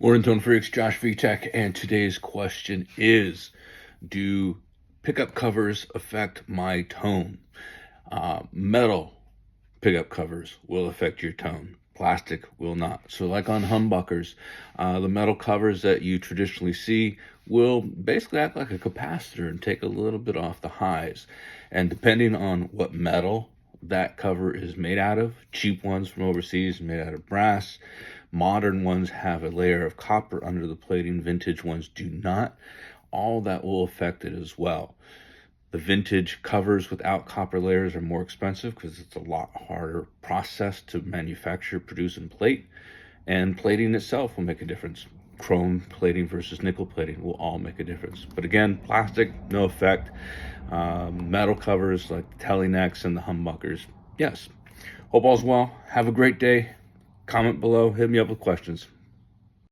Morning, Tone Freaks, Josh VTech, and today's question is, do pickup covers affect my tone? Metal pickup covers will affect your tone. Plastic will not. So like on humbuckers, the metal covers that you traditionally see will basically act like a capacitor and take a little bit off the highs. And depending on what metal that cover is made out of, cheap ones from overseas made out of brass, modern ones have a layer of copper under the plating, vintage ones do not. All that will affect it as well. The vintage covers without copper layers are more expensive because it's a lot harder process to manufacture, produce, and plate. And plating itself will make a difference. Chrome plating versus nickel plating will all make a difference. But again, plastic, no effect. Metal covers like the Telenecks and the humbuckers, yes. Hope all's well. Have a great day. Comment below. Hit me up with questions.